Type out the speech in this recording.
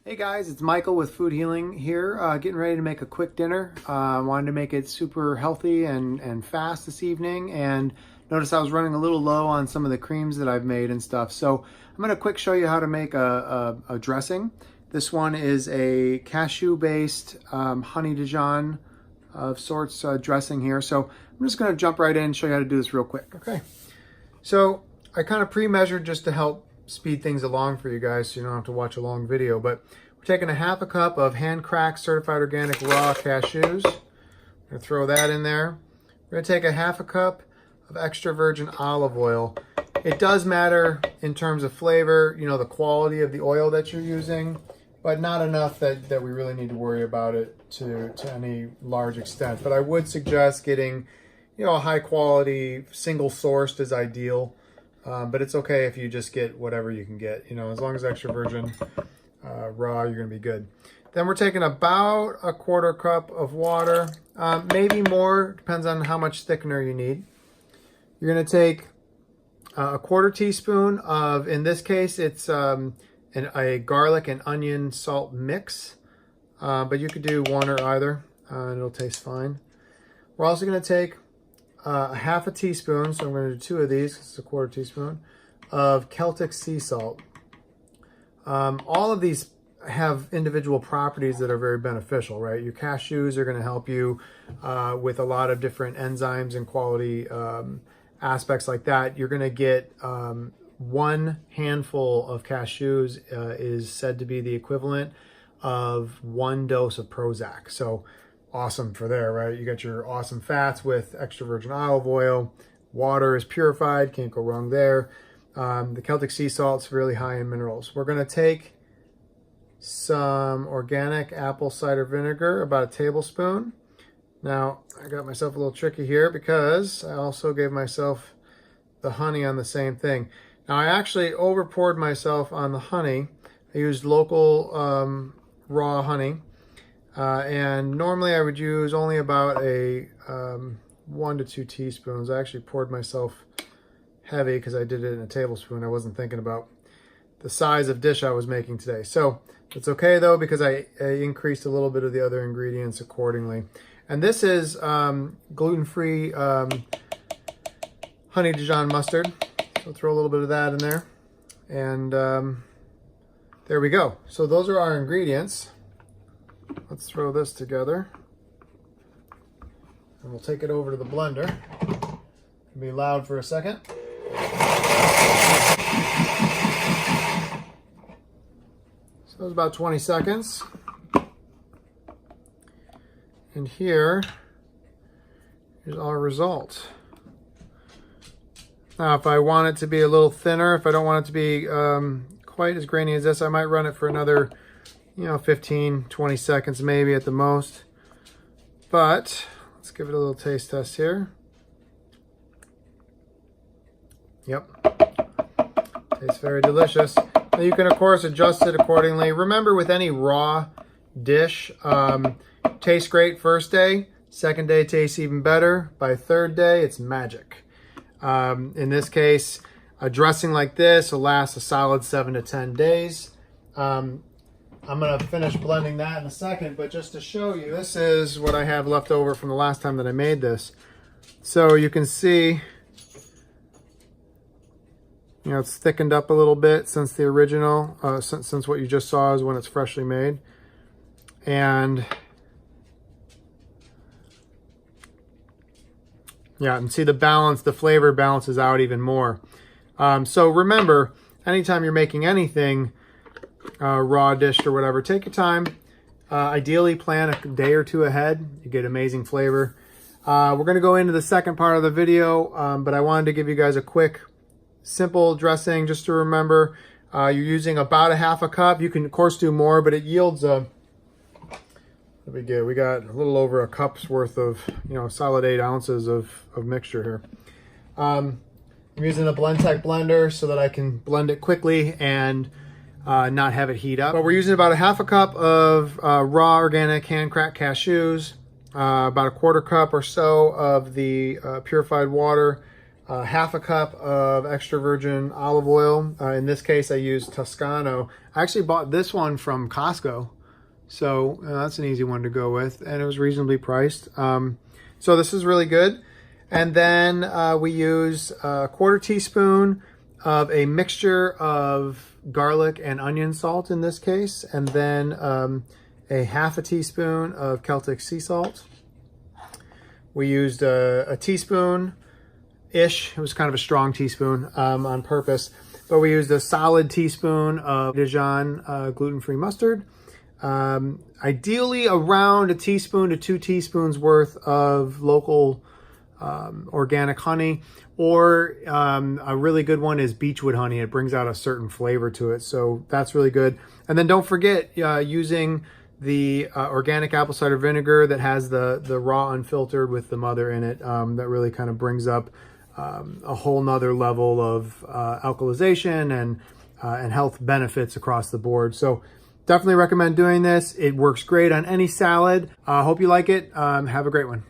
Hey guys, it's Michael with Food Healing here, getting ready to make a quick dinner. Wanted to make it super healthy and fast this evening, and notice I was running a little low on some of the creams that I've made and stuff. So I'm going to quick show you how to make a dressing. This one is a cashew-based honey Dijon of sorts dressing here. So I'm just going to jump right in and show you how to do this real quick. Okay, so I kind of pre-measured just to help speed things along for you guys so you don't have to watch a long video, but we're taking a half a cup of hand-cracked certified organic raw cashews. I'm going to throw that in there. We're going to take a half a cup of extra virgin olive oil. It does matter in terms of flavor, you know, the quality of the oil that you're using, but not enough that we really need to worry about it to any large extent. But I would suggest getting, you know, a high quality single sourced is ideal. But it's okay if you just get whatever you can get, you know, as long as extra virgin raw, you're going to be good. Then we're taking about a quarter cup of water, maybe more, depends on how much thickener you need. You're going to take a quarter teaspoon of, in this case, it's a garlic and onion salt mix, but you could do one or either, and it'll taste fine. We're also going to take a half a teaspoon, so I'm going to do two of these, it's a quarter teaspoon, of Celtic sea salt. All of these have individual properties that are very beneficial, right? Your cashews are going to help you with a lot of different enzymes and quality aspects like that. You're going to get one handful of cashews is said to be the equivalent of one dose of Prozac. So awesome for there, right? You got your awesome fats with extra virgin olive oil. Water is purified, can't go wrong there. The Celtic sea salt's really high in minerals. We're going to take some organic apple cider vinegar, about a tablespoon. Now, I got myself a little tricky here because I also gave myself the honey on the same thing. Now, I actually over poured myself on the honey. I used local raw honey. And normally I would use only about a 1 to 2 teaspoons. I actually poured myself heavy because I did it in a tablespoon. I wasn't thinking about the size of dish I was making today. So it's okay though, because I increased a little bit of the other ingredients accordingly. And this is gluten-free honey Dijon mustard. So throw a little bit of that in there. And there we go. So those are our ingredients. Let's throw this together, and we'll take it over to the blender. It'll be loud for a second. So it was about 20 seconds. And here's our result. Now, if I want it to be a little thinner, if I don't want it to be quite as grainy as this, I might run it for another 15, 20 seconds maybe at the most. But let's give it a little taste test here. Yep. Tastes very delicious. Now you can, of course, adjust it accordingly. Remember, with any raw dish, tastes great first day. Second day tastes even better. By third day, it's magic. In this case, a dressing like this will last a solid 7 to 10 days. I'm going to finish blending that in a second, but just to show you, this is what I have left over from the last time that I made this. So you can see, it's thickened up a little bit since the original, since what you just saw is when it's freshly made. And yeah, and see the balance, the flavor balances out even more. So remember, anytime you're making anything, raw dish or whatever, take your time. Ideally plan a day or two ahead. You get amazing flavor. We're going to go into the second part of the video, but I wanted to give you guys a quick, simple dressing just to remember. You're using about a half a cup. You can, of course, do more, but it yields a, what we get? We got a little over a cup's worth of, solid 8 ounces of mixture here. I'm using a Blendtec blender so that I can blend it quickly and not have it heat up. But we're using about a half a cup of raw organic hand-cracked cashews, about a quarter cup or so of the purified water, half a cup of extra virgin olive oil. In this case, I used Toscano. I actually bought this one from Costco, so that's an easy one to go with, and it was reasonably priced. So this is really good. And then we use a quarter teaspoon of a mixture of garlic and onion salt in this case, and then a half a teaspoon of Celtic sea salt. We used a teaspoon-ish, it was kind of a strong teaspoon on purpose, but we used a solid teaspoon of Dijon gluten-free mustard. Ideally around a teaspoon to 2 teaspoons worth of local organic honey, or a really good one is beechwood honey. It brings out a certain flavor to it, so that's really good. And then don't forget using the organic apple cider vinegar that has the raw unfiltered with the mother in it. That really kind of brings up a whole nother level of alkalization and health benefits across the board. So definitely recommend doing this. It works great on any salad. Hope you like it. Have a great one.